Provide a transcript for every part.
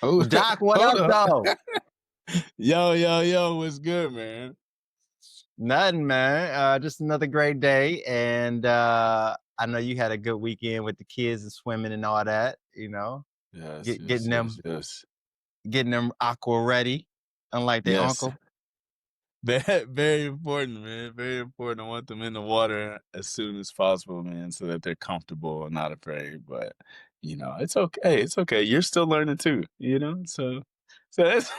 Hold up, Doc, what hold up, up. though? Yo, what's good, man? Nothing, man. Just another great day, and I know you had a good weekend with the kids and swimming and all that. Yes, Get, yes, getting yes, them yes. getting them aqua ready, unlike their Yes. uncle. Very important, man. Very important. I want them in the water as soon as possible, man, so that they're comfortable and not afraid. But it's okay. It's okay. You're still learning too, so it's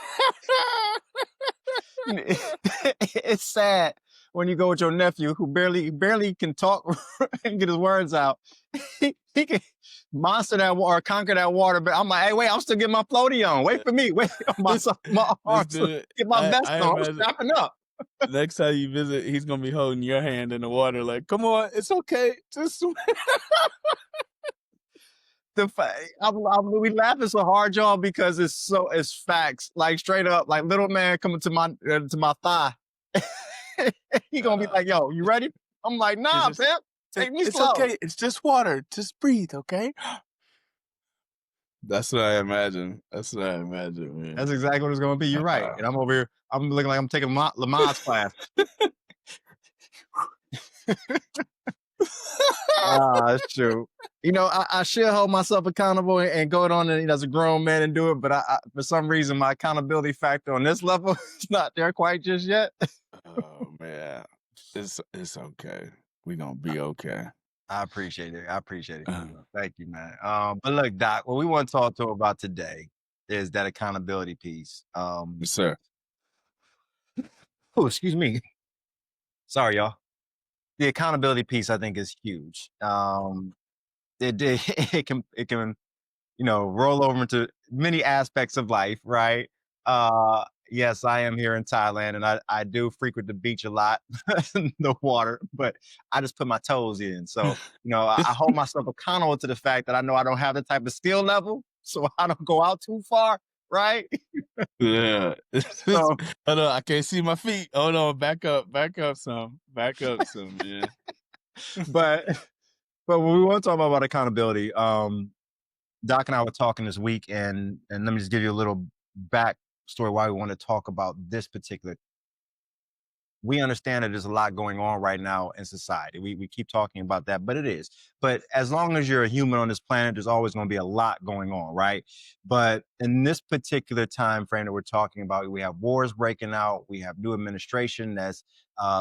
It's sad when you go with your nephew who barely can talk and get his words out. He can monster that water, conquer that water, but I'm like, hey, wait, I'm still getting my floaty on. Wait for me. Wait, my Let's arms, do it. get my vest I on. I'm imagine strapping up. next time you visit, he's gonna be holding your hand in the water, like, "Come on, it's okay, just swim." We laughing so hard, y'all, because it's facts. Like straight up, like little man coming to my thigh. He gonna be Uh, like, yo, you ready? I'm like, it's nah, just, pimp, take me it's slow. okay. It's just water. Just breathe, okay? That's what I imagine. That's what I imagine, man. That's exactly what it's gonna be. You're right. And I'm over here, I'm looking like I'm taking Lamont's class. That's true. I should hold myself accountable and go on and, as a grown man and do it, but for some reason my accountability factor on this level is not there quite just yet. Oh man, it's okay. We gonna be okay. I appreciate it. I appreciate it. Uh, Thank you, man. But look, Doc, what we want to talk to about today is that accountability piece. yes, sir. Oh, excuse me. Sorry, y'all. The accountability piece, I think, is huge. It can roll over into many aspects of life, right? Yes, I am here in Thailand and I do frequent the beach a lot, the water, but I just put my toes in. So, I hold myself accountable to the fact that I know I don't have the type of skill level, so I don't go out too far, right? Yeah. So, Hold on, I can't see my feet. Hold on, back up some, yeah. but when we want to talk about accountability, Doc and I were talking this week, and let me just give you a little backstory why we want to talk about this particular. We understand that there's a lot going on right now in society. We keep talking about that, but it is. But as long as you're a human on this planet, there's always going to be a lot going on, right? But in this particular time frame that we're talking about, we have wars breaking out. We have new administration that's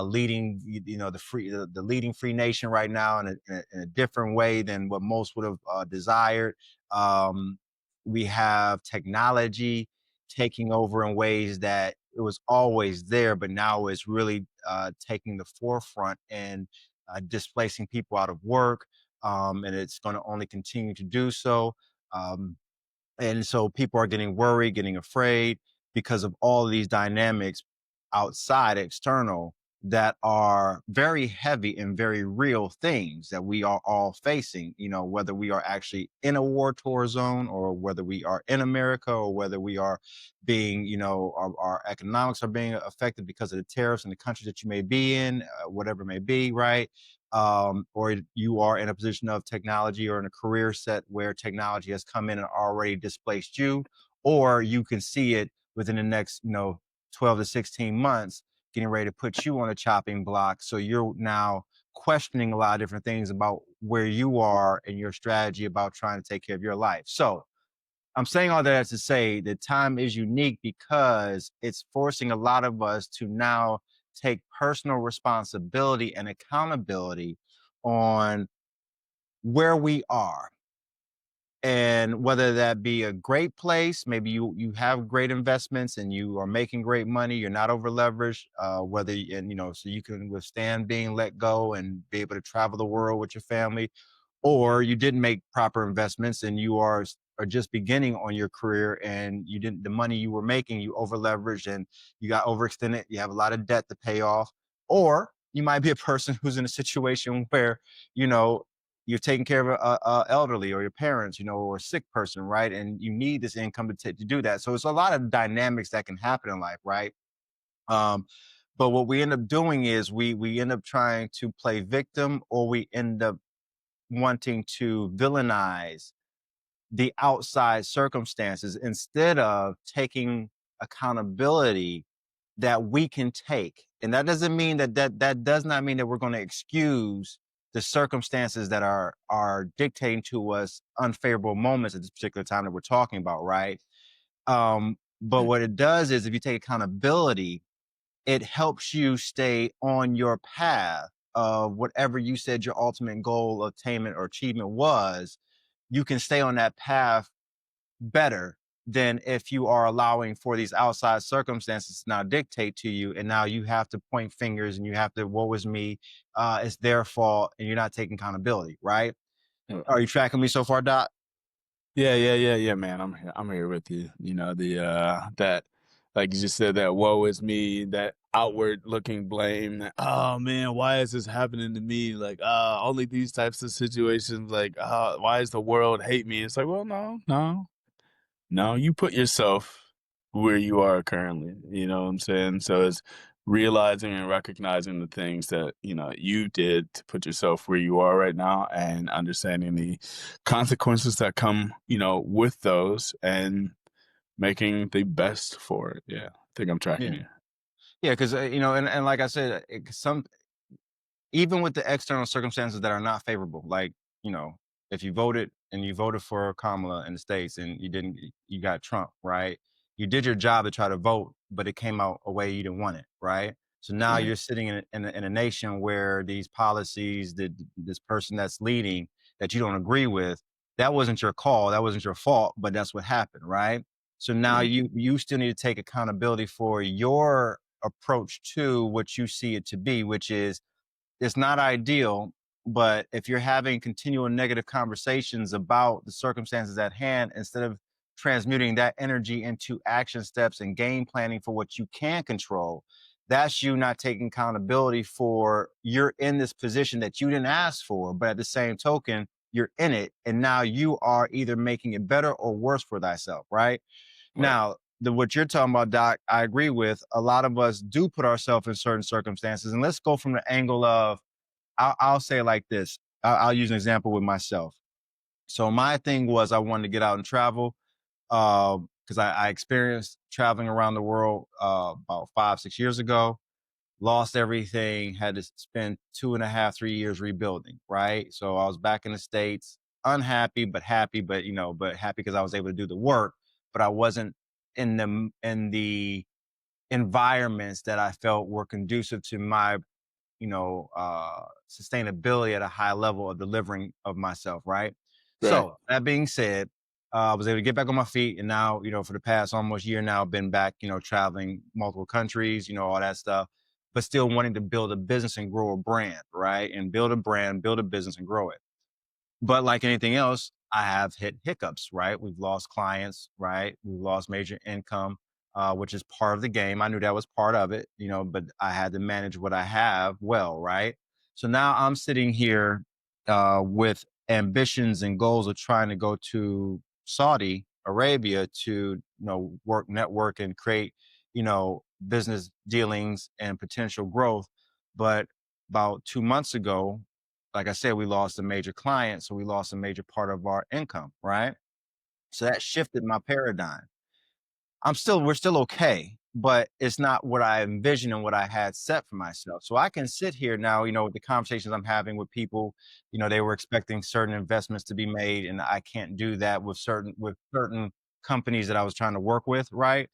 leading, the leading free nation right now in a different way than what most would have desired. Um, we have technology taking over in ways that it was always there, but now it's really taking the forefront and displacing people out of work. And it's going to only continue to do so. Um, and so people are getting worried, getting afraid because of all of these dynamics outside, external, that are very heavy and very real things that we are all facing, whether we are actually in a war torn zone or whether we are in America or whether we are being, our economics are being affected because of the tariffs in the countries that you may be in, whatever it may be, right? Or you are in a position of technology or in a career set where technology has come in and already displaced you, or you can see it within the next, 12 to 16 months, getting ready to put you on a chopping block. So you're now questioning a lot of different things about where you are and your strategy about trying to take care of your life. So I'm saying all that to say that time is unique because it's forcing a lot of us to now take personal responsibility and accountability on where we are, and whether that be a great place, maybe you have great investments and you are making great money, you're not over leveraged, so you can withstand being let go and be able to travel the world with your family, or you didn't make proper investments and you are just beginning on your career and you didn't the money you were making, you over leveraged and you got overextended, you have a lot of debt to pay off. Or you might be a person who's in a situation where you know you're taking care of a elderly or your parents, or a sick person, right? And you need this income to do that. So it's a lot of dynamics that can happen in life, right? Um, but what we end up doing is we end up trying to play victim, or we end up wanting to villainize the outside circumstances instead of taking accountability that we can take. And that doesn't mean that does not mean that we're going to excuse the circumstances that are dictating to us unfavorable moments at this particular time that we're talking about, right? But Yeah. what it does is if you take accountability, it helps you stay on your path of whatever you said your ultimate goal, attainment, or achievement was. You can stay on that path better than if you are allowing for these outside circumstances to now dictate to you. And now you have to point fingers and you have to, woe is me, it's their fault, and you're not taking accountability, right? Yeah. Are you tracking me so far, Doc? Yeah, yeah, yeah, yeah, man. I'm here with you. You know, that like you just said, that woe is me, that outward looking blame, that, oh man, why is this happening to me? Like, only these types of situations, like, why does the world hate me? It's like, well, no, no, no, you put yourself where you are currently, you know what I'm saying? So it's realizing and recognizing the things that, you did to put yourself where you are right now, and understanding the consequences that come, with those, and making the best for it. Yeah. I think I'm tracking Yeah. you. Yeah. Cause, and like I said, even with the external circumstances that are not favorable, like, you know, if you voted and you voted for Kamala in the States and you didn't, you got Trump, right? You did your job to try to vote, but it came out a way you didn't want it, right? So now Right. you're sitting in a nation where these policies that this person that's leading that you don't agree with, that wasn't your call, that wasn't your fault, but that's what happened, right? So now Right. you still need to take accountability for your approach to what you see it to be, which is it's not ideal, but if you're having continual negative conversations about the circumstances at hand, instead of transmuting that energy into action steps and game planning for what you can control, that's you not taking accountability for you're in this position that you didn't ask for, but at the same token, you're in it. And now you are either making it better or worse for thyself, right? Right. Now, what you're talking about, Doc, I agree with. A lot of us do put ourselves in certain circumstances. And let's go from the angle of, I'll say it like this. I'll use an example with myself. So my thing was I wanted to get out and travel because I experienced traveling around the world about 5, 6 years ago. Lost everything. Had to spend 2.5, 3 years rebuilding. Right. So I was back in the States, unhappy but happy, but happy because I was able to do the work. But I wasn't in the environments that I felt were conducive to my sustainability at a high level of delivering of myself, right? Right. So that being said, I was able to get back on my feet, and now, for the past almost year now, I've been back, traveling multiple countries, all that stuff, but still wanting to build a business and grow a brand, right? And build a brand, build a business, and grow it. But like anything else, I have hit hiccups, right? We've lost clients, right? We've lost major income, which is part of the game. I knew that was part of it, but I had to manage what I have well, right? So now I'm sitting here with ambitions and goals of trying to go to Saudi Arabia to, work, network, and create, business dealings and potential growth. But about 2 months ago, like I said, we lost a major client, so we lost a major part of our income, right? So that shifted my paradigm. We're still okay, but it's not what I envisioned and what I had set for myself. So I can sit here now, with the conversations I'm having with people, they were expecting certain investments to be made, and I can't do that with certain companies that I was trying to work with, right?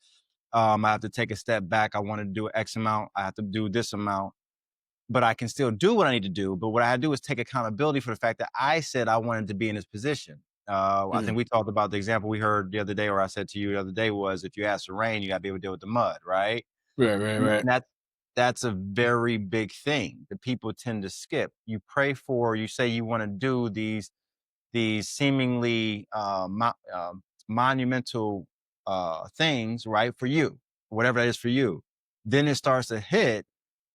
I have to take a step back. I wanted to do X amount, I have to do this amount, but I can still do what I need to do. But what I had to do is take accountability for the fact that I said I wanted to be in this position. I Mm. think we talked about the example we heard the other day, or I said to you the other day, was if you ask for rain, you got to be able to deal with the mud, right? Right. Right. And Right. that's a very big thing that people tend to skip. You pray for, you say you want to do these seemingly monumental things, right, for you, whatever that is for you. Then it starts to hit,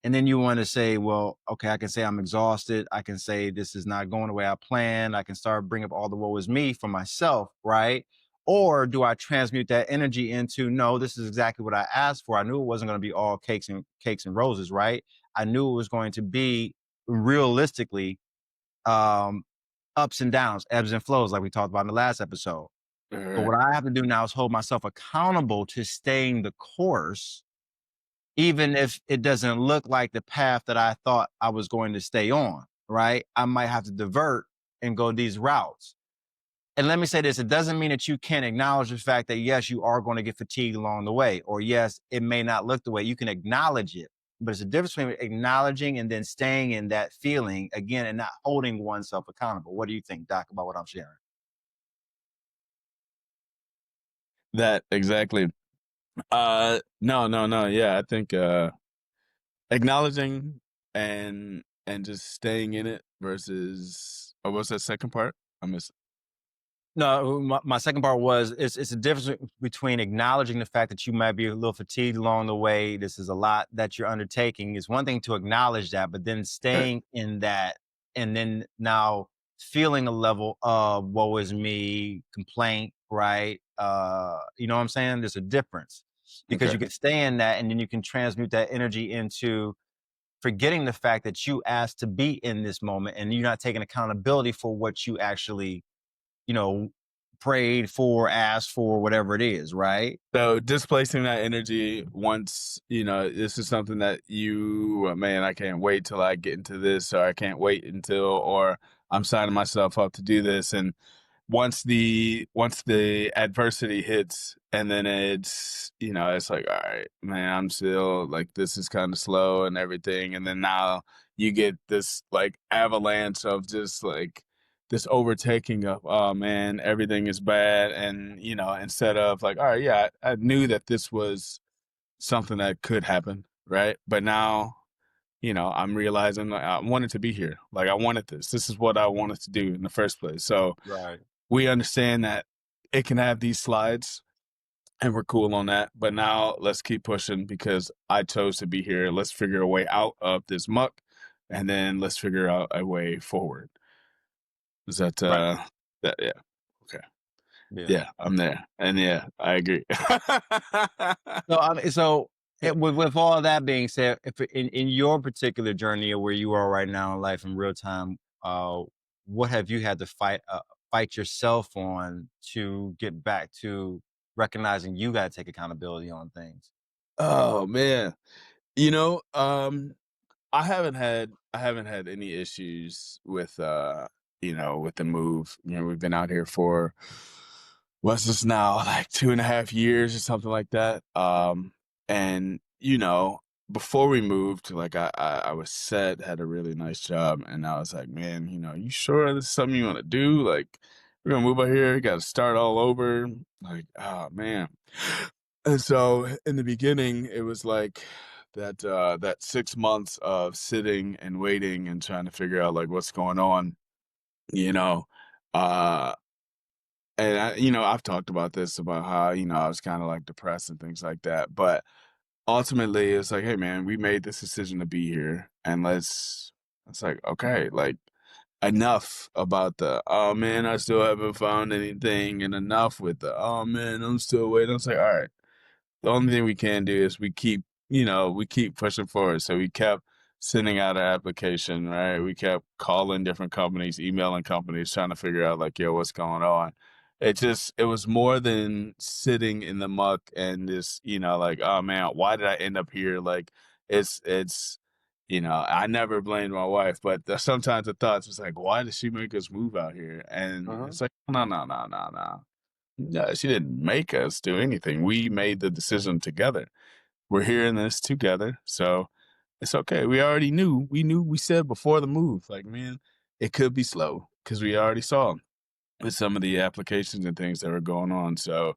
and then you want to say, well, okay, I can say I'm exhausted. I can say this is not going the way I planned. I can start bring up all the woe is me for myself, right? Or do I transmute that energy into, no, this is exactly what I asked for. I knew it wasn't going to be all cakes and roses, right? I knew it was going to be realistically, um, ups and downs, ebbs and flows, like we talked about in the last episode. But Alright. what I have to do now is hold myself accountable to staying the course, even if it doesn't look like the path that I thought I was going to stay on, right? I might have to divert and go these routes. And let me say this, it doesn't mean that you can't acknowledge the fact that yes, you are going to get fatigued along the way, or yes, it may not look the way. You can acknowledge it, but it's a difference between acknowledging and then staying in that feeling again and not holding oneself accountable. What do you think, Doc, about what I'm sharing? That exactly. No, no, no, yeah, I think, acknowledging and just staying in it versus what's that second part? I missed. No, my second part was it's a difference between acknowledging the fact that you might be a little fatigued along the way. This is a lot that you're undertaking. It's one thing to acknowledge that, but then Right. staying in that and then now feeling a level of woe is me, complaint, right? You know what I'm saying? There's a difference because Okay. you can stay in that and then you can transmute that energy into forgetting the fact that you asked to be in this moment and you're not taking accountability for what you actually you know, prayed for, asked for, whatever it is, right? So displacing that energy once, this is something that man, I can't wait till I get into this, or I can't wait until, or I'm signing myself up to do this. And once the adversity hits, and then it's like, all right, man, I'm still like, this is kind of slow and everything. And then now you get this like avalanche of just like this overtaking of, oh man, everything is bad. And instead of like, all right, yeah, I knew that this was something that could happen, right? But now I'm realizing like, I wanted to be here, like I wanted this is what I wanted to do in the first place. So Right. we understand that it can have these slides, and we're cool on that. But now let's keep pushing because I chose to be here. Let's figure a way out of this muck, and then let's figure out a way forward. Is that Right. that yeah. Okay. Yeah. Yeah, I'm there. And yeah, I agree. So, with all that being said, if in your particular journey or where you are right now in life in real time, what have you had to fight yourself on to get back to recognizing you got to take accountability on things? Oh man. You know, um I haven't had any issues with the move. We've been out here for what's this now, like 2.5 years or something like that. And before we moved, like I was set, had a really nice job, and I was like, man, you sure this is something you want to do? Like, we're gonna move out here, got to start all over. Like, oh man. And so in the beginning, it was like that 6 months of sitting and waiting and trying to figure out like what's going on, you know. Uh and I've talked about this about how, I was kind of like depressed and things like that. But ultimately it's like, hey man, we made this decision to be here, and it's like, okay, like enough about the, oh man, I still haven't found anything, and enough with the, oh man, I'm still waiting. I was like, all right, the only thing we can do is we keep pushing forward. So we kept sending out an application, right? We kept calling different companies, emailing companies, trying to figure out like, yo, what's going on? It was more than sitting in the muck and just, like, oh man, why did I end up here? Like, it's, I never blamed my wife, but sometimes the thoughts was like, why did she make us move out here? And Uh-huh. it's like, no, no, no, no, no. No, she didn't make us do anything. We made the decision together. We're here in this together, so it's okay. We already knew. We said before the move, like, man, it could be slow because we already saw with some of the applications and things that were going on. So,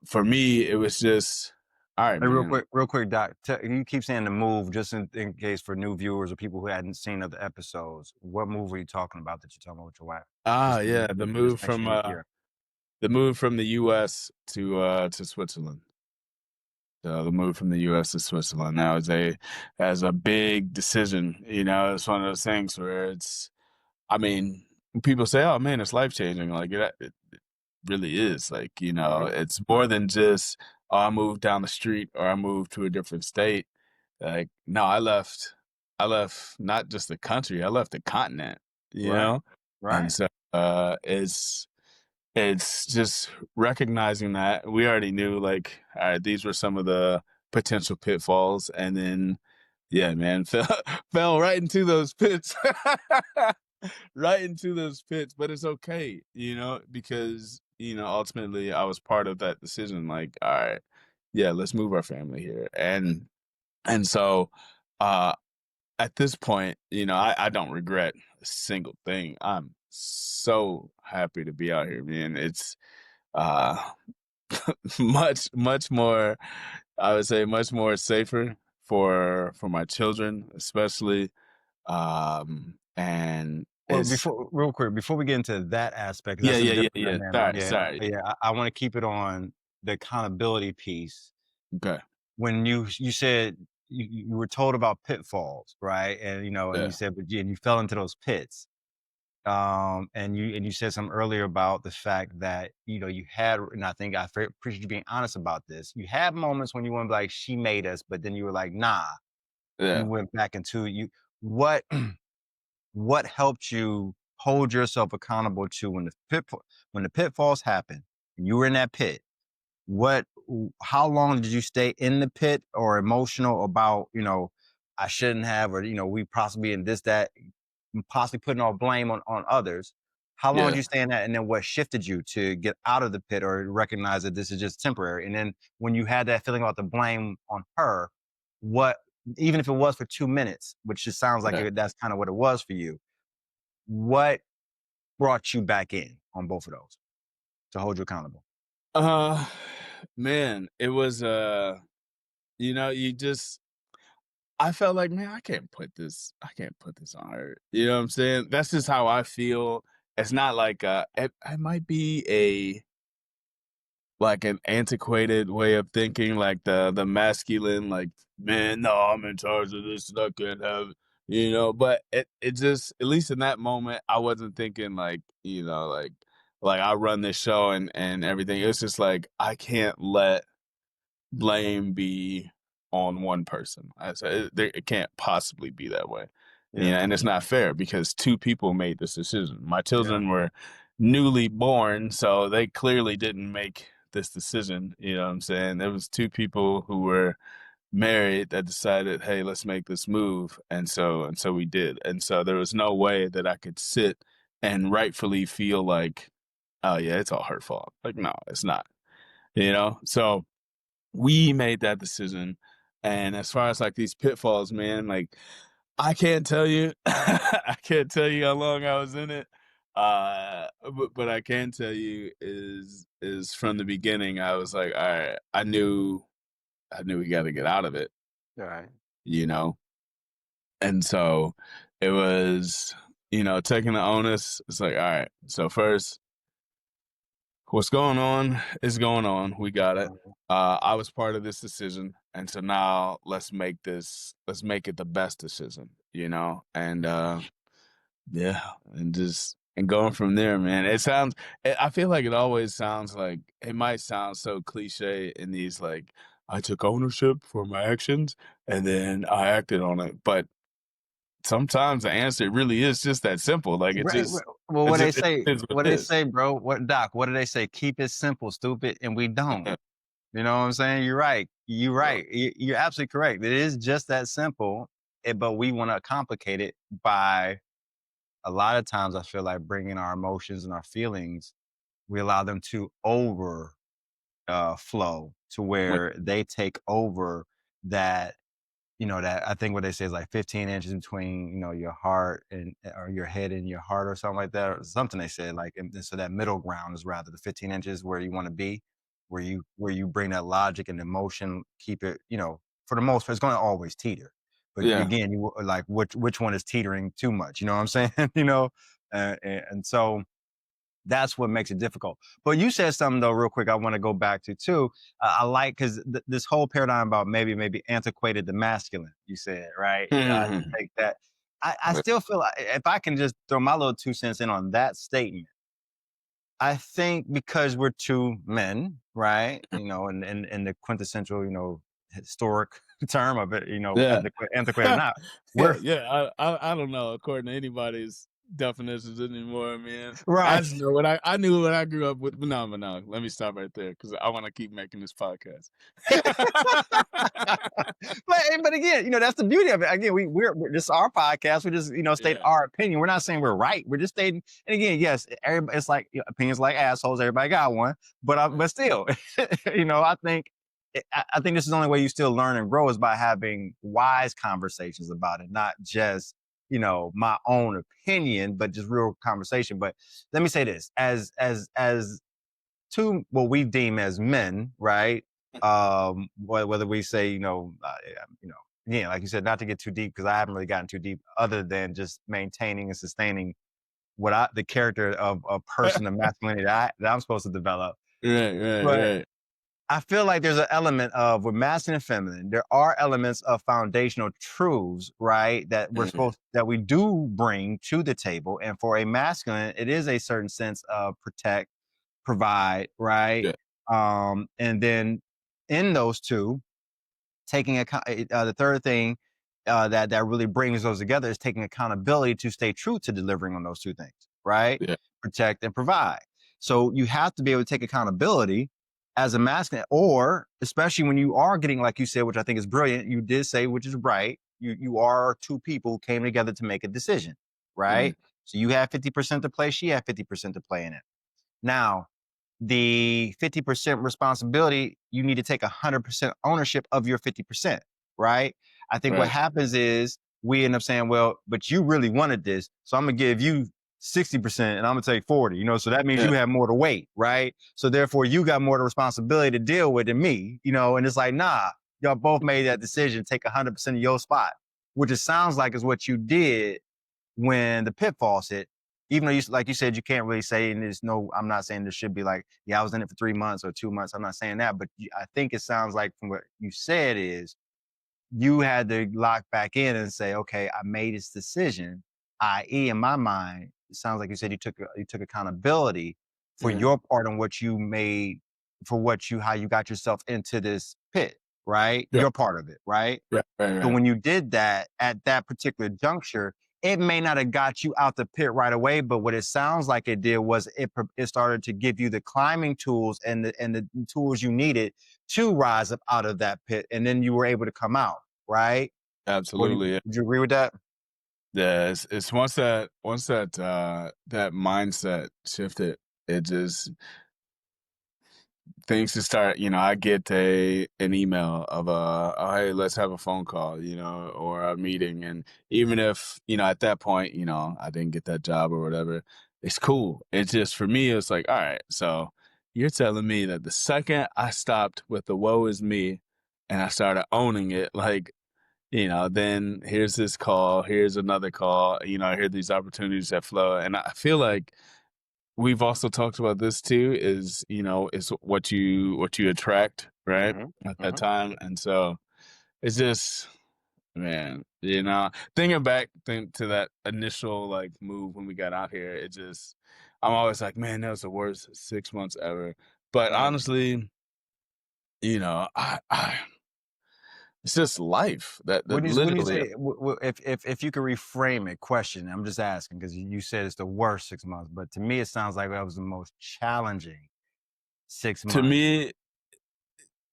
for me, it was just, all right, Hey, man. real quick, Doc. You keep saying the move, just in case for new viewers or people who hadn't seen other episodes. What move are you talking about that you're talking about with your wife? Ah, Just so yeah, just make sure you hear. the move from the U.S. to Switzerland. The move from the U.S. to Switzerland now is a big decision. It's one of those things where I mean, people say, "Oh man, it's life changing." Like it really is. Like Mhm. it's more than just, oh, I moved down the street or I moved to a different state. Like no, I left not just the country, I left the continent. You Right. know, And Right. so, it's just recognizing that we already knew, like, all right, these were some of the potential pitfalls, and then, yeah, man, fell right into those pits, right into those pits. But it's okay, because ultimately I was part of that decision. Like, all right, yeah, let's move our family here, and so, uh, at this point, I don't regret a single thing. I'm so happy to be out here, man. It's uh much more, I would say, much more safer for my children, especially. And Well, it's before real quick, before we get into that aspect, 'cause yeah, that's a yeah, yeah, different yeah. dynamic. Sorry, Yeah, sorry. yeah. I wanna keep it on the accountability piece. Okay. When you said you were told about pitfalls, right? And, and you Yeah, said, but you and you fell into those pits. And you said something earlier about the fact that, you had, and I think appreciate you being honest about this. You had moments when you were like, "She made us," but then you were like, "Nah." You yeah. went back into you what what helped you hold yourself accountable to when the pitfalls happen and you were in that pit? How long did you stay in the pit or emotional about, I shouldn't have, or, we possibly in this, that, possibly putting all blame on others? How long did Yeah. you stay in that? And then what shifted you to get out of the pit or recognize that this is just temporary? And then when you had that feeling about the blame on her, what, even if it was for 2 minutes, which just sounds like Yeah. that's kind of what it was for you, what brought you back in on both of those to hold you accountable? Uh Man, it was you just I felt like, man, I can't put this on her. You know what I'm saying? That's just how I feel. It's not like it might be like an antiquated way of thinking, like the masculine, like, man, no, I'm in charge of this and I can't have but it just, at least in that moment, I wasn't thinking like, like I run this show and everything. It's just like I can't let blame be on one person. I said it can't possibly be that way. Yeah. And it's not fair because two people made this decision. My Yeah. children were newly born, so they clearly didn't make this decision. You know what I'm saying? There was two people who were married that decided, hey, let's make this move. And so we did. And so there was no way that I could sit and rightfully feel like, oh yeah, it's all her fault. Like, no, it's not. So we made that decision. And as far as like these pitfalls, man, like I can't tell you, I can't tell you how long I was in it. But I can tell you is from the beginning, I was like, all right, I knew we got to get out of it, Right. you know? And so it was, taking the onus. It's like, all right, so first, what's going on is going on. We got it. Mhm. I was part of this decision, and so now let's make it the best decision, and yeah, and going from there, man. I feel like it always sounds like it might sound so cliche in these like I took ownership for my actions and then I acted on it, but sometimes the answer really is just that simple. Like Right, well, what they it say depends what what it they is. say, bro, what do they say? "Keep it simple, stupid," and we don't. You know what I'm saying? You're right. You're Yeah. right. You're absolutely correct. It is just that simple, but we wanna complicate it by a lot of times I feel like bringing our emotions and our feelings, we allow them to flow to Like, where they take over that. That I think what they say is like 15 inches between, your heart and or your head and your heart or something like that, or something they said like, and so that middle ground is rather the 15 inches where you want to be, where you bring that logic and emotion, keep it, for the most part, it's going to always teeter. But yeah. again, you like which one is teetering too much? You know what I'm saying? And so that's what makes it difficult. But you said something though, real quick. I want to go back to too. I like because this whole paradigm about maybe antiquated the masculine. You said right. To take that. I still feel like if I can just throw my little 2 cents in on that statement. I think because we're two men, right? In the quintessential, historic term of it, Yeah. antiquated or not. We're Yeah, I don't know, according to anybody's definitions anymore, man. I Right. just know I knew what I grew up with. But no. Let me stop right there because I want to keep making this podcast. But again, that's the beauty of it. Again, we're this is our podcast. We just state Yeah, our opinion. We're not saying we're right. We're just stating. And again, yes, everybody, it's like opinions like assholes. Everybody got one, but right, still, I think I think this is the only way you still learn and grow is by having wise conversations about it, not just my own opinion, but just real conversation. But let me say this: as two what we deem as men, right? Whether we say, again, like you said, not to get too deep because I haven't really gotten too deep, other than just maintaining and sustaining the character of a person of masculinity that I'm supposed to develop. right, right, But right. I feel like there's an element of with masculine and feminine, there are elements of foundational truths, right? Mhm. That we do bring to the table. And for a masculine, it is a certain sense of protect, provide, right? Yeah, And then in those two, the third thing that really brings those together is taking accountability to stay true to delivering on those two things, right? yeah, Protect and provide. So you have to be able to take accountability as a masculine, or especially when you are getting, like you said, which I think is brilliant. You did say, which is right. You are two people who came together to make a decision, mhm, right? So you have 50% to play. She had 50% to play in it. Now, the 50% responsibility, you need to take 100% ownership of your 50%, right? I think what right, happens is we end up saying, well, but you really wanted this. So I'm going to give you 60% and I'm going to take 40, so that means yeah, you have more to weight, right? So therefore you got more of the responsibility to deal with than me, and it's like, nah, y'all both made that decision, take 100% of your spot, which it sounds like is what you did when the pitfalls hit, even though like you said, you can't really say, and I'm not saying there should be like, yeah, I was in it for 3 months or 2 months. I'm not saying that, but I think it sounds like from what you said is you had to lock back in and say, okay, I made this decision, i.e., in my mind, it sounds like you said you took accountability for yeah, your part on what you made, for how you got yourself into this pit, right? yeah, Your part of it, right? right, right, So right. when you did that at that particular juncture, it may not have got you out the pit right away, but what it sounds like it did was it started to give you the climbing tools and the tools you needed to rise up out of that pit, and then you were able to come out, right? Absolutely. Would you agree with that? Yeah, it's once that that mindset shifted, it just things to start, I get an email of oh hey, let's have a phone call, or a meeting. And even if, at that point, I didn't get that job or whatever, it's cool. It's just for me, it's like, all right, so you're telling me that the second I stopped with the woe is me and I started owning it, like, then here's this call, here's another call, I hear these opportunities that flow. And I feel like we've also talked about this too, is what you attract, right? Hmm. At that Hmm. time. And so it's just, man, thinking back to that initial like move when we got out here, I'm always like, man, that was the worst 6 months ever. But Hmm. honestly, I it's just life that When you literally say if you could reframe it, question, I'm just asking because you said it's the worst 6 months, but to me it sounds like that was the most challenging six to months. me,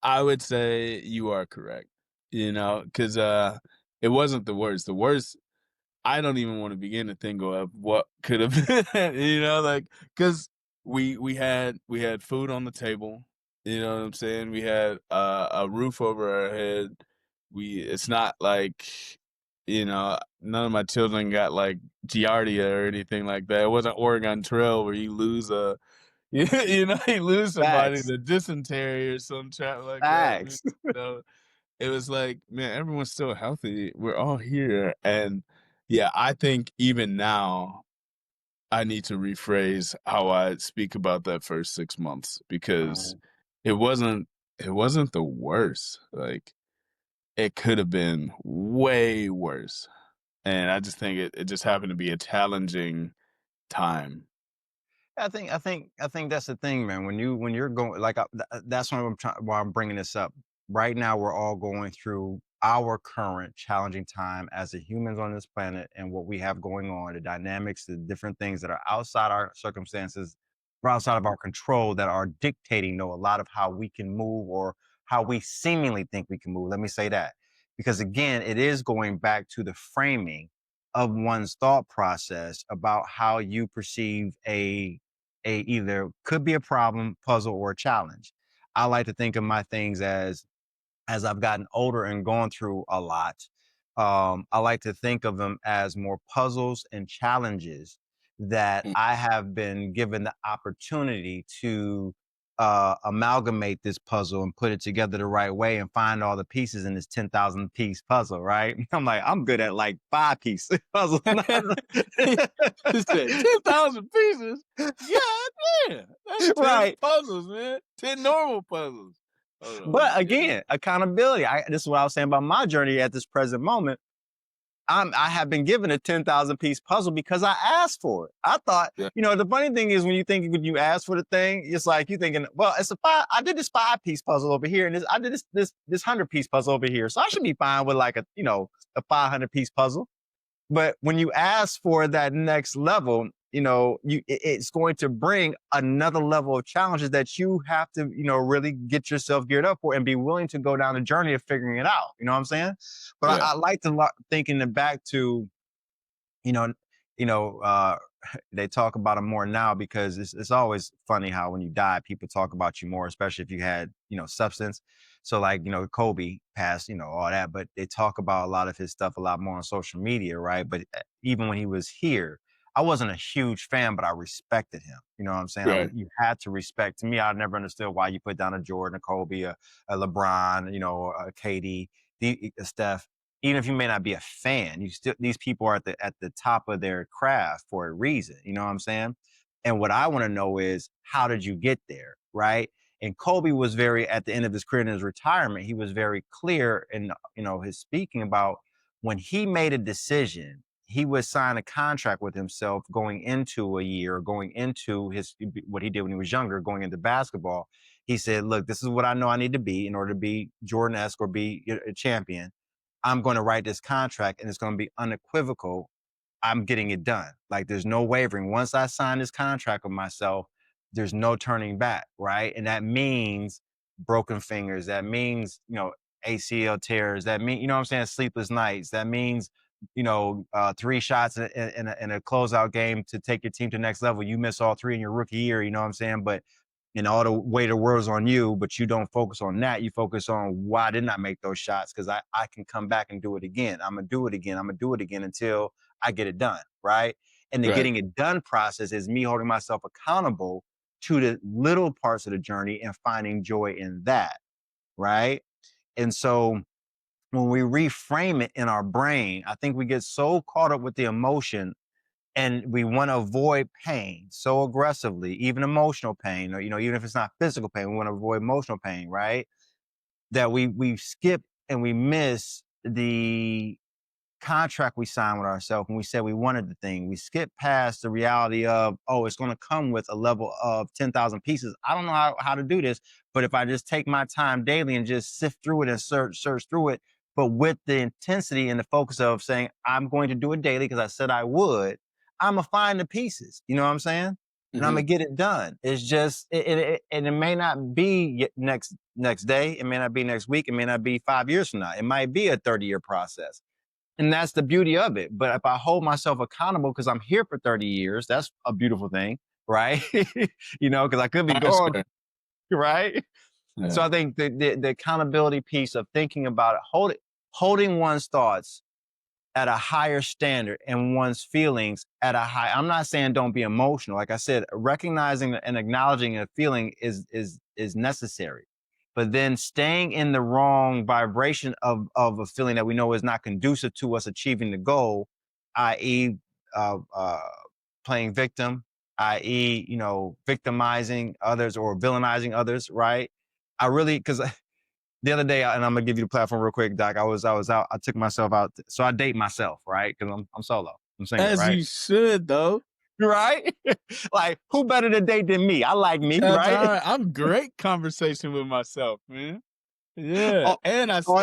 I would say you are correct, because it wasn't the worst. The worst, I don't even want to begin to think of what could have been, like, because we had food on the table, you know what I'm saying? We had a roof over our head. It's not like, none of my children got like giardia or anything like that. It wasn't Oregon Trail where you lose you lose somebody Facts. to dysentery or some crap like that. Facts. It was like, man, everyone's still healthy. We're all here. And yeah, I think even now I need to rephrase how I speak about that first 6 months because Mhm. it wasn't it wasn't the worst. Like it could have been way worse. And I just think it just happened to be a challenging time. I think that's the thing, man. When you're going like that's why I'm bringing this up. Right now, we're all going through our current challenging time as a humans on this planet and what we have going on, the dynamics, the different things that are outside our circumstances, or outside of our control that are dictating, a lot of how we can move or how we seemingly think we can move. Let me say that. Because again, it is going back to the framing of one's thought process about how you perceive a either could be a problem, puzzle, or a challenge. I like to think of my things as I've gotten older and gone through a lot, I like to think of them as more puzzles and challenges that Mm. I have been given the opportunity to amalgamate this puzzle and put it together the right way and find all the pieces in this 10,000 piece puzzle, right? I'm like, I'm good at like 5 piece puzzle. He said 10,000 pieces. Yeah, yeah, that's 10 Right. puzzles, man. 10 normal puzzles. Hold on, But yeah, again, accountability. This is what I was saying about my journey at this present moment. I have been given a 10,000 piece puzzle because I asked for it. I thought, yeah, the funny thing is when you ask for the thing, it's like you thinking, well, it's a five. I did this 5 piece puzzle over here, and I did this 100 piece puzzle over here, so I should be fine with like a 500 piece puzzle. But when you ask for that next level, it's going to bring another level of challenges that you have to, really get yourself geared up for and be willing to go down the journey of figuring it out. You know what I'm saying? But yeah, I like to thinking it back to, you know, you know, uh, they talk about them more now because it's always funny how when you die, people talk about you more, especially if you had, substance. So like, Kobe passed, all that, but they talk about a lot of his stuff a lot more on social media, right? But even when he was here, I wasn't a huge fan, but I respected him. You know what I'm saying? right, You had to respect. To me, I never understood why you put down a Jordan, a Kobe, a LeBron, a KD, a Steph, even if you may not be a fan, you still these people are at the top of their craft for a reason. You know what I'm saying? And what I want to know is how did you get there, right? And Kobe was very at the end of his career in his retirement, he was very clear in his speaking about when he made a decision, he would sign a contract with himself going into a year, going into his what he did when he was younger, going into basketball. He said, "Look, this is what I know I need to be in order to be Jordan-esque or be a champion. I'm going to write this contract and it's going to be unequivocal. I'm getting it done. Like there's no wavering. Once I sign this contract with myself, there's no turning back, right? And that means broken fingers. That means, ACL tears. That mean, what I'm saying, sleepless nights. That means, 3 shots in a closeout game to take your team to the next level. You miss all 3 in your rookie year, you know what I'm saying? But all the weight of the world's on you, but you don't focus on that. You focus on why didn't I make those shots? Because I can come back and do it again. I'm gonna do it again. I'm gonna do it again until I get it done. Right. And the right. getting it done process is me holding myself accountable to the little parts of the journey and finding joy in that. Right. And so when we reframe it in our brain, I think we get so caught up with the emotion and we want to avoid pain so aggressively, even emotional pain, or even if it's not physical pain, we want to avoid emotional pain, right? That we skip and we miss the contract we signed with ourselves when we said we wanted the thing. We skip past the reality of, oh, it's going to come with a level of 10,000 pieces. I don't know how to do this, but if I just take my time daily and just sift through it and search through it, but with the intensity and the focus of saying, I'm going to do it daily because I said I would, I'm going to find the pieces. You know what I'm saying? And I'm Hmm. going to get it done. It's just, and it may not be next day. It may not be next week. It may not be 5 years from now. It might be a 30-year process. And that's the beauty of it. But if I hold myself accountable because I'm here for 30 years, that's a beautiful thing, right? Because I could be Yes, gone, sir. right? So Yeah. I think the accountability piece of thinking about it, holding one's thoughts at a higher standard and one's feelings at a high. I'm not saying don't be emotional. Like I said, recognizing and acknowledging a feeling is necessary. But then staying in the wrong vibration of a feeling that we know is not conducive to us achieving the goal, i.e., uh, uh, playing victim, i.e., victimizing others or villainizing others, right? I really, because the other day, and I'm gonna give you the platform real quick, Doc. I was out. I took myself out. So I date myself, right? Because I'm solo. I'm single, As right? you should, though. Right? Like who better to date than me? I like me, That's all right? right. I'm great conversation with myself, man. Yeah, Oh, on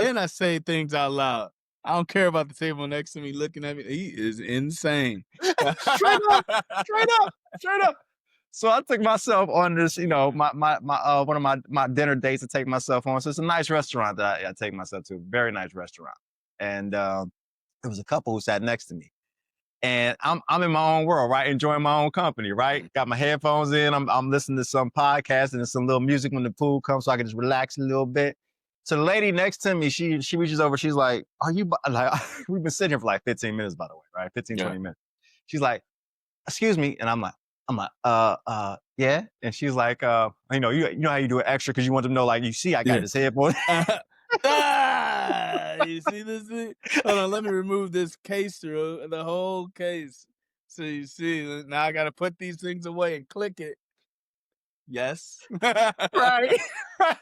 and I say things out loud. I don't care about the table next to me looking at me. He is insane. straight up, straight up, straight up. So I took myself on this, one of my dinner dates to take myself on. So it's a nice restaurant that I take myself to, very nice restaurant. And there was a couple who sat next to me. And I'm in my own world, right? Enjoying my own company, right? Got my headphones in. I'm listening to some podcast and some little music when the pool comes, so I can just relax a little bit. So the lady next to me, she reaches over. She's like, "Are you like?" We've been sitting here for like 15 minutes, by the way, right? 15, Yeah. 20 minutes. She's like, "Excuse me," and I'm like, yeah. And she's like, you know how you do it extra because you want them to know, like, you see, I got Yeah. this headphone. You see this thing? Hold on, let me remove this case through the whole case. So you see, now I gotta put these things away and click it. Yes. Right.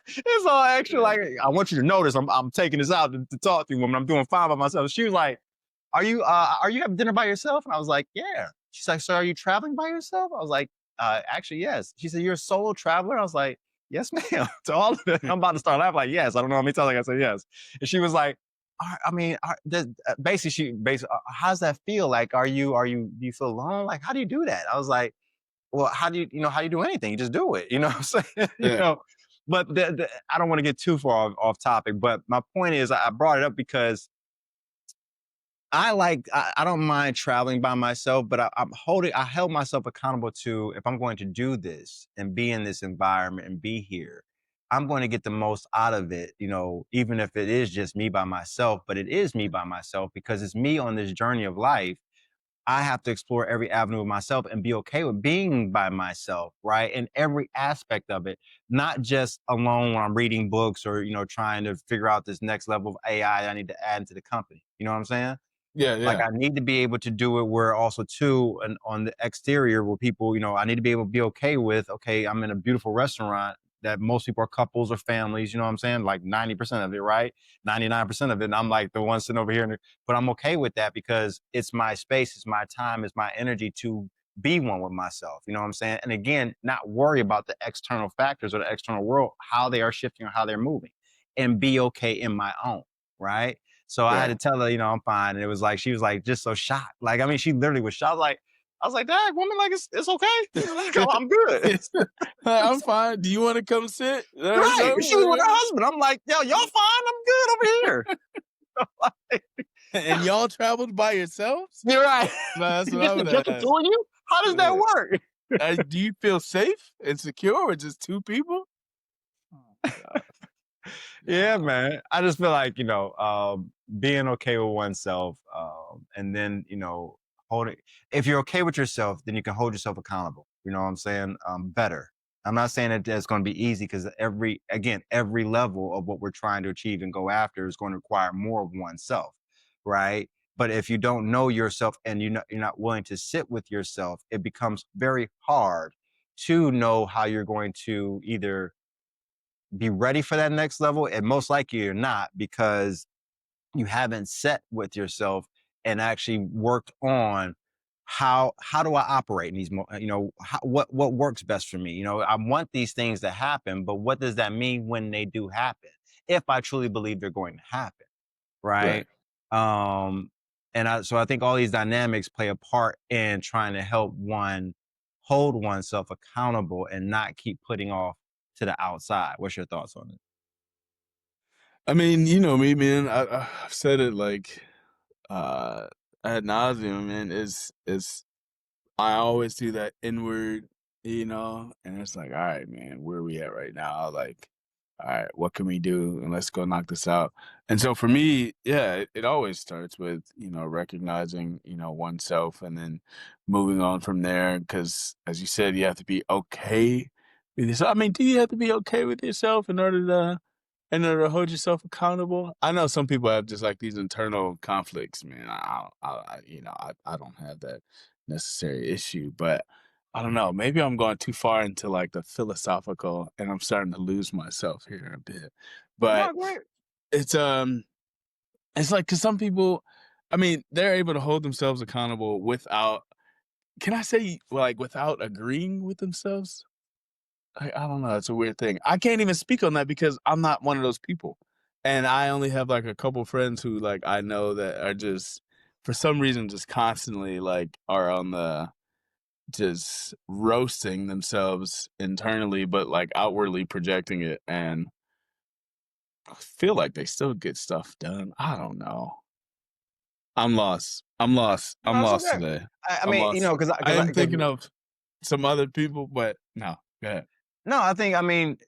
It's all extra. Yeah. Like, I want you to notice I'm taking this out to talk to you, woman. I'm doing fine by myself. She was like, are you having dinner by yourself? And I was like, yeah. She's like, so are you traveling by yourself? I was like, actually, yes. She said, you're a solo traveler? I was like, yes, ma'am. To all of it. I'm about to start laughing, like, yes. I don't know how many times I said yes. And she was like, I mean, how does that feel? Like, do you feel alone? Like, how do you do that? I was like, well, how do you do anything? You just do it, you know what I'm saying? Yeah. But I don't want to get too far off topic, but my point is I brought it up because I don't mind traveling by myself, but I held myself accountable to, if I'm going to do this and be in this environment and be here, I'm going to get the most out of it, even if it is just me by myself, but it is me by myself because it's me on this journey of life. I have to explore every avenue of myself and be okay with being by myself, right? In every aspect of it, not just alone when I'm reading books or, trying to figure out this next level of AI I need to add into the company. You know what I'm saying? Yeah, Like, yeah. I need to be able to do it where also too, and on the exterior where people, I need to be able to be okay with, okay, I'm in a beautiful restaurant that most people are couples or families, you know what I'm saying? Like 90% of it, right? 99% of it. And I'm like the one sitting over here, but I'm okay with that because it's my space, it's my time, it's my energy to be one with myself. You know what I'm saying? And again, not worry about the external factors or the external world, how they are shifting or how they're moving, and be okay in my own, right? So I had to Right. tell her, I'm fine. And it was like, she was like, just so shocked. Like, I mean, she literally was shocked. Like, I was like, Dad, woman, like, it's okay. Like, I'm good. I'm fine. Do you wanna come sit? Right. She was with her husband. I'm like, yo, y'all fine. I'm good over here. And y'all traveled by yourselves? You're right. No, that's what I Just, would just the ask. two of you? How does that Yeah. work? Do you feel safe and secure with just 2 people? Oh my god. Yeah, Nah. man. I just feel like, being okay with oneself, and then, holding, if you're okay with yourself, then you can hold yourself accountable. You know what I'm saying? Better. I'm not saying that it's going to be easy because every level of what we're trying to achieve and go after is going to require more of oneself, right? But if you don't know yourself and you're not willing to sit with yourself, it becomes very hard to know how you're going to either be ready for that next level, and most likely you're not because you haven't set with yourself and actually worked on how do I operate in these what works best for me. I want these things to happen, but what does that mean when they do happen, if I truly believe they're going to happen, Right. right? um so I think all these dynamics play a part in trying to help one hold oneself accountable and not keep putting off to the outside. What's your thoughts on it? I mean, you know me, man. I've said it like uh ad nauseum, man. Is I always do that inward, and it's like, all right, man, where are we at right now? Like, all right, what can we do? And let's go knock this out. And so for me, yeah, it always starts with, recognizing, oneself and then moving on from there. Cause as you said, you have to be okay with yourself. I mean, do you have to be okay with yourself in order to hold yourself accountable? I know some people have just like these internal conflicts, man. I don't have that necessary issue, but I don't know. Maybe I'm going too far into like the philosophical, and I'm starting to lose myself here a bit. But No, go ahead. it's it's like because some people, I mean, they're able to hold themselves accountable without. Can I say like without agreeing with themselves? I don't know, it's a weird thing. I can't even speak on that because I'm not one of those people, and I only have, like, a couple friends who, like, I know that are just, for some reason, just constantly, like, are on the just roasting themselves internally, but, like, outwardly projecting it, and I feel like they still get stuff done. I don't know. I'm lost. I'm lost. I'm No, it's lost okay. today. I I'm mean, lost. I am because thinking of some other people, but no. Go ahead. no, I think I mean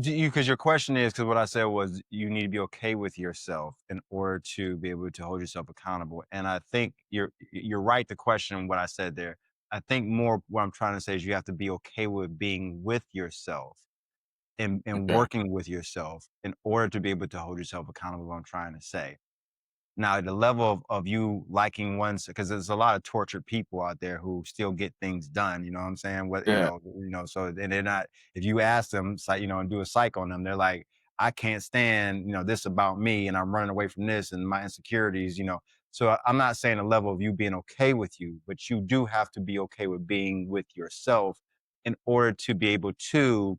because your question is because what I said was you need to be okay with yourself in order to be able to hold yourself accountable. And I think you're right to question what I said there. I think more what I'm trying to say is you have to be okay with being with yourself and Okay. working with yourself in order to be able to hold yourself accountable. What I'm trying to say. Now, the level of you liking one's because there's a lot of tortured people out there who still get things done. You know what I'm saying? What Yeah. so and they're not. If you ask them, and do a psych on them, they're like, I can't stand this about me, and I'm running away from this and my insecurities. So I'm not saying the level of you being okay with you, but you do have to be okay with being with yourself in order to be able to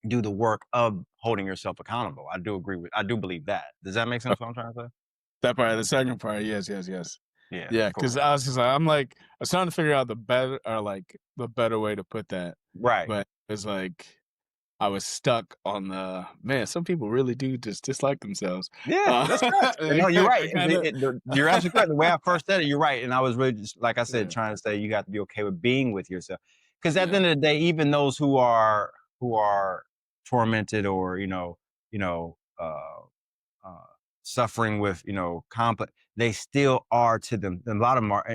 do the work of holding yourself accountable. I do believe that. Does that make sense? What I'm trying to say? That part, the second part, yes, yes, yes. Yeah, Yeah, cool. because I was just like, I was trying to figure out the better way to put that, Right. but it's like I was stuck on the man. Some people really do just dislike themselves. Yeah, that's correct. No, you're right. I kind of, You're absolutely correct. The way I first said it, you're right. And I was really just, like I said, yeah, trying to say you got to be okay with being with yourself. Because at the yeah, end of the day, even those who are tormented or you know, uh, suffering with complex, they still are to them. A lot of them are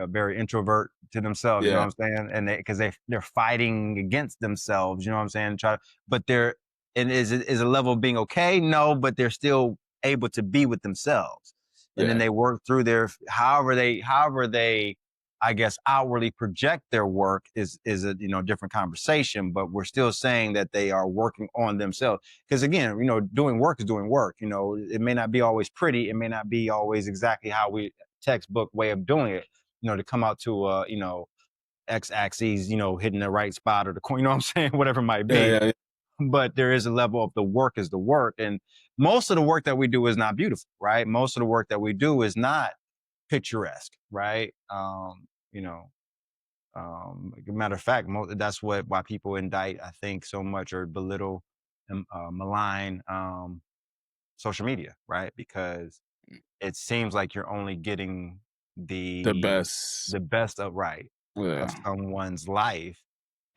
very introvert to themselves. You know yeah, what I'm saying? And they're fighting against themselves. You know what I'm saying? But they're and is a level of being okay? No, but they're still able to be with themselves. And then yeah, they work through their however they I guess outwardly project their work is a different conversation, but we're still saying that they are working on themselves. Because again, doing work is doing work. It may not be always pretty, it may not be always exactly how we textbook way of doing it. To come out to X axis, hitting the right spot or the corner, you know what I'm saying, whatever it might yeah, be. yeah, But there is a level of the work is the work, and most of the work that we do is not beautiful, right? Most of the work that we do is not picturesque, right? You know, matter of fact, that's why people indict, I think, so much or belittle and malign social media, right? Because it seems like you're only getting the the best, the best of right of yeah, someone's life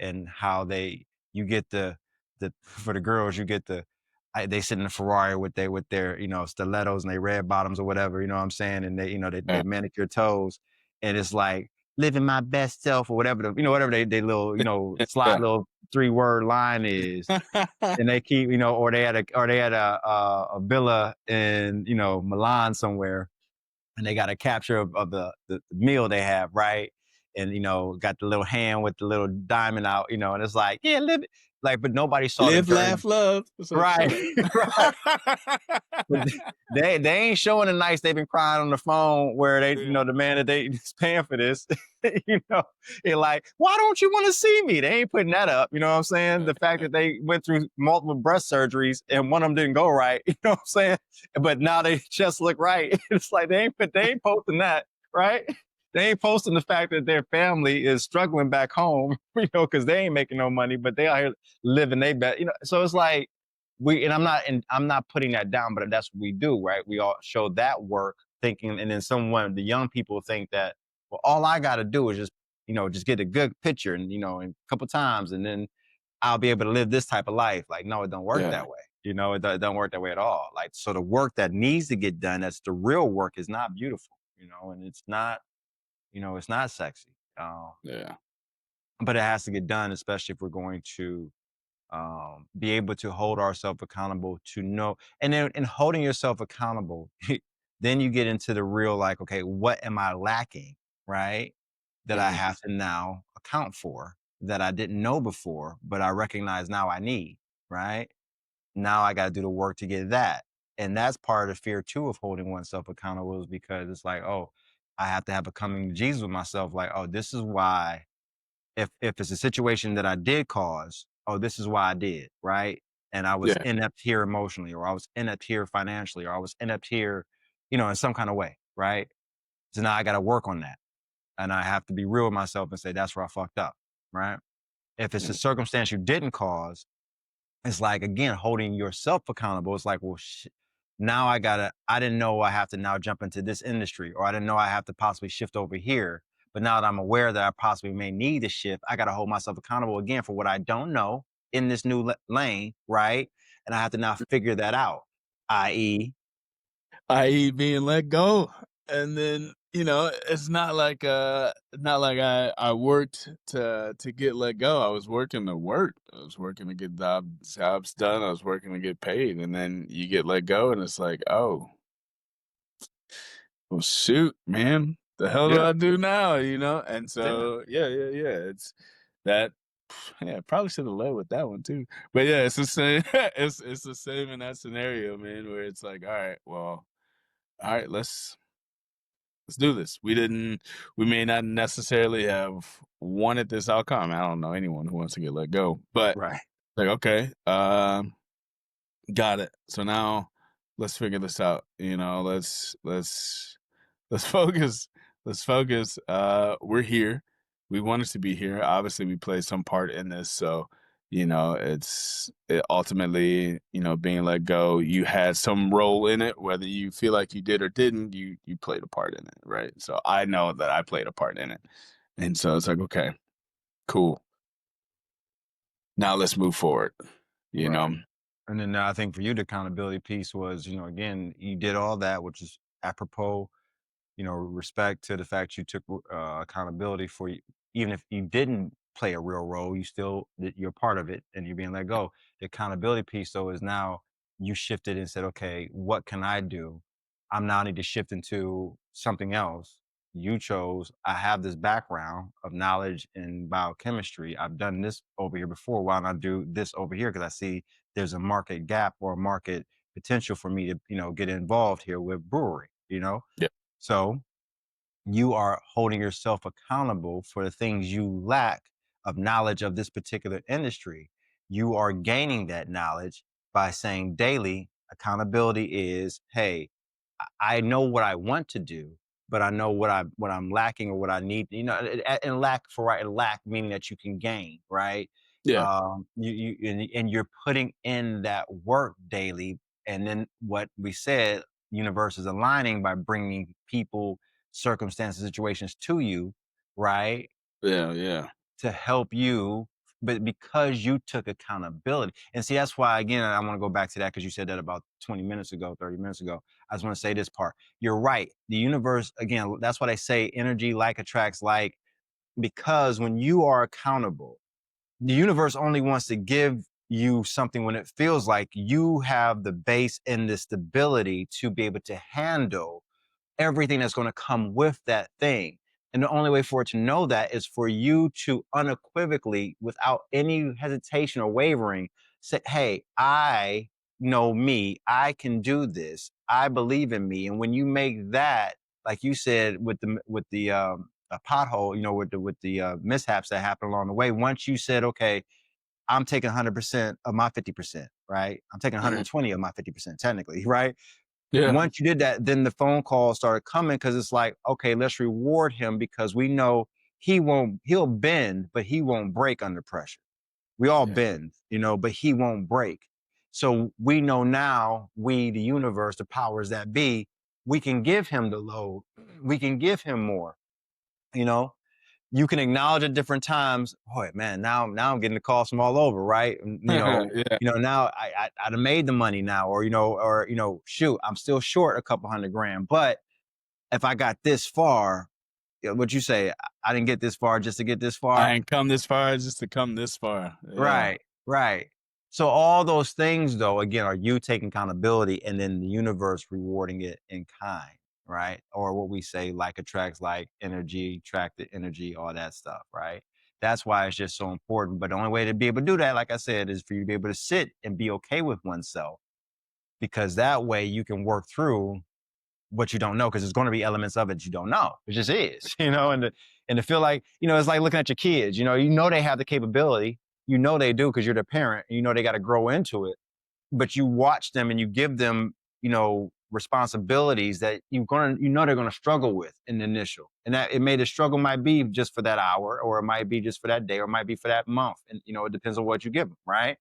and how you get the for the girls you get they sit in the Ferrari with their stilettos and they red bottoms or whatever, you know what I'm saying, and they yeah, manicure toes, and it's like living my best self or whatever whatever they little slide yeah, little 3-word line is, and they keep or they had a villa in Milan somewhere, and they got a capture of the meal they have, right? And got the little hand with the little diamond out, and it's like, yeah, live it. Like, but nobody saw the live, dirty, laugh, love. So right, funny. right. But they ain't showing the nights they've been crying on the phone where they, Yeah, the man that they is paying for this, they're like, why don't you want to see me? They ain't putting that up. You know what I'm saying? yeah, The fact that they went through multiple breast surgeries and one of them didn't go right. You know what I'm saying? But now they just look right. It's like they ain't posting that, right? They ain't posting the fact that their family is struggling back home, because they ain't making no money, but they out here living they bet, So it's like I'm not putting that down, but that's what we do, right? We all show that work thinking, and then the young people think that, well, all I got to do is just get a good picture and, and a couple times, and then I'll be able to live this type of life. Like, no, it don't work yeah, that way. It don't work that way at all. Like, so the work that needs to get done, that's the real work, is not beautiful, and it's not sexy. yeah, But it has to get done, especially if we're going to be able to hold ourselves accountable to know. And then in holding yourself accountable, then you get into the real, like, okay, what am I lacking, right? That I mhm, have to now account for that I didn't know before, but I recognize now I need, right? Now I got to do the work to get that. And that's part of the fear too of holding oneself accountable, is because it's like, oh, I have to have a coming to Jesus with myself. Like, oh, this is why if it's a situation that I did cause, oh, this is why I did, right? And I was Yeah. inept here emotionally, or I was inept here financially, or I was inept here, in some kind of way, right? So now I got to work on that. And I have to be real with myself and say, that's where I fucked up, right? If it's a Yeah. circumstance you didn't cause, it's like, again, holding yourself accountable. It's like, well, now I didn't know I have to now jump into this industry, or I didn't know I have to possibly shift over here. But now that I'm aware that I possibly may need to shift, I got to hold myself accountable again for what I don't know in this new lane, right? And I have to now figure that out, i.e., I.e. being let go. And then, not like I worked to get let go. I was working to work. I was working to get jobs done. I was working to get paid. And then you get let go and it's like, oh, well shoot, man. The hell do yeah, I do now? And yeah, so yeah. It's that yeah, probably should have led with that one too. But yeah, it's the same it's the same in that scenario, man, where it's like, all right, well, all right, let's do this. We may not necessarily have wanted this outcome. I don't know anyone who wants to get let go, but right, like, okay, got it. So now let's figure this out. Let's focus. Let's focus. We're here. We wanted to be here. Obviously, we played some part in this. So, ultimately, being let go, you had some role in it, whether you feel like you did or didn't, you played a part in it, right? So I know that I played a part in it. And so it's like, okay, cool. Now let's move forward, you know? right. And then I think for you, the accountability piece was, again, you did all that, which is apropos, respect to the fact you took accountability for you, even if you didn't play a real role, you're part of it and you're being let go. The accountability piece, though, is now you shifted and said, okay, what can I do? I'm now need to shift into something else. You chose, I have this background of knowledge in biochemistry. I've done this over here before. Why not do this over here? Because I see there's a market gap or a market potential for me to, get involved here with brewery. Yeah. So you are holding yourself accountable for the things you lack of knowledge of this particular industry. You are gaining that knowledge by saying daily accountability is, hey, I know what I want to do, but I know what I'm lacking or what I need. And lack meaning that you can gain, right? Yeah. And you're putting in that work daily, and then what we said, universe is aligning by bringing people, circumstances, situations to you, right? Yeah. Yeah. To help you, but because you took accountability. And see, that's why, again, I want to go back to that because you said that about 20 minutes ago, 30 minutes ago. I just want to say this part. You're right. The universe, again, that's why they say energy like attracts like, because when you are accountable, the universe only wants to give you something when it feels like you have the base and the stability to be able to handle everything that's going to come with that thing. And the only way for it to know that is for you to unequivocally, without any hesitation or wavering, say, hey, I know me. I can do this. I believe in me. And when you make that, like you said, with the a pothole, with the mishaps that happen along the way, once you said, okay, I'm taking 100% of my 50%, right? I'm taking Mhm. 120 of my 50%, technically, right? Yeah. Once you did that, then the phone calls started coming because it's like, okay, let's reward him because we know he'll bend, but he won't break under pressure. We all Yeah. bend, but he won't break. So we know now, we, the universe, the powers that be, we can give him the load. We can give him more, you know? You can acknowledge at different times. Boy, man, now I'm getting the calls from all over, right? Yeah. Now I'd have made the money now, or shoot, I'm still short a couple $100,000. But if I got this far, what you say, I didn't get this far just to get this I far. ain't come this far just to come this far. Yeah. Right, right. So all those things, though, again, are you taking accountability and then the universe rewarding it in kind, right? Or what we say, like attracts like, energy, attracted energy, all that stuff, right? That's why it's just so important. But the only way to be able to do that, like I said, is for you to be able to sit and be okay with oneself, because that way you can work through what you don't know, because there's going to be elements of it you don't know. It just is, and to feel like, it's like looking at your kids. You know they have the capability. you know they do because you're the parent, and you know they got to grow into it. But you watch them and you give them, responsibilities that they're gonna struggle with in the initial. And that the struggle might be just for that hour, or it might be just for that day, or it might be for that month. And it depends on what you give them, right?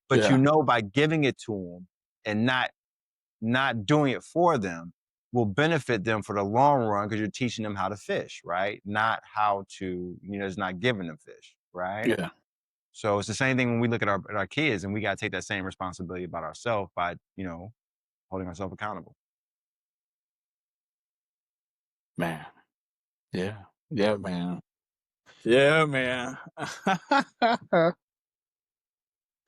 But Yeah. by giving it to them and not doing it for them will benefit them for the long run because you're teaching them how to fish, right? Not how to, just not giving them fish, right? Yeah. So it's the same thing when we look at our kids, and we got to take that same responsibility about ourselves by, holding ourselves accountable. Man. Yeah. Yeah, man. Yeah, man.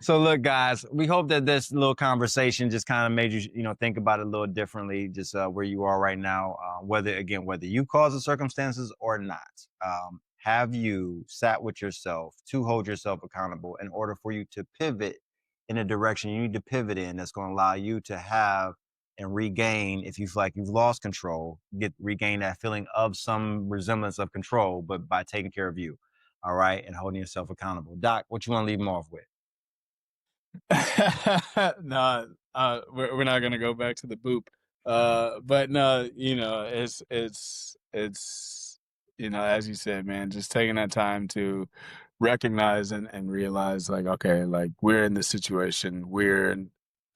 So look, guys, we hope that this little conversation just kind of made you, think about it a little differently, just where you are right now, whether you cause the circumstances or not. Have you sat with yourself to hold yourself accountable in order for you to pivot in a direction you need to pivot in that's going to allow you to have and regain, if you feel like you've lost control, regain that feeling of some resemblance of control, but by taking care of you, all right, and holding yourself accountable. Doc, what you want to leave them off with? No, we're not gonna go back to the boop. But no, it's as you said, man, just taking that time to recognize and realize, like, okay, like, we're in this situation.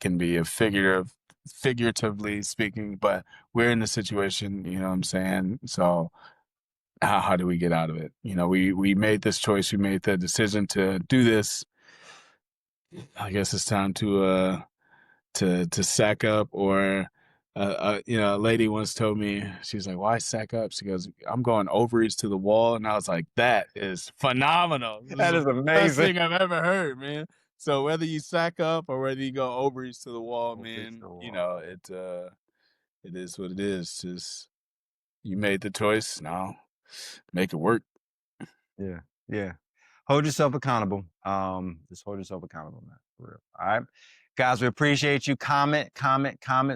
Can be a figuratively speaking, but we're in the situation. You know what I'm saying? So how do we get out of it? We made this choice. We made the decision to do this. I guess it's time to sack up. Or a lady once told me, she's like, why sack up? She goes, I'm going ovaries to the wall. And I was like, that is phenomenal. This is That is the best amazing. thing I've ever heard, man. So whether you sack up or whether you go ovaries to the wall, Oh, it's man, so wrong. it is what it is. Just, you made the choice, now make it work. Yeah, yeah. Hold yourself accountable. Just hold yourself accountable, man. For real. All right. Guys, we appreciate you. Comment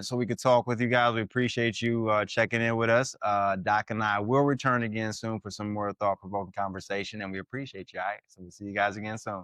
so we could talk with you guys. We appreciate you checking in with us. Doc and I will return again soon for some more thought provoking conversation, and we appreciate you. All right. So we'll see you guys again soon.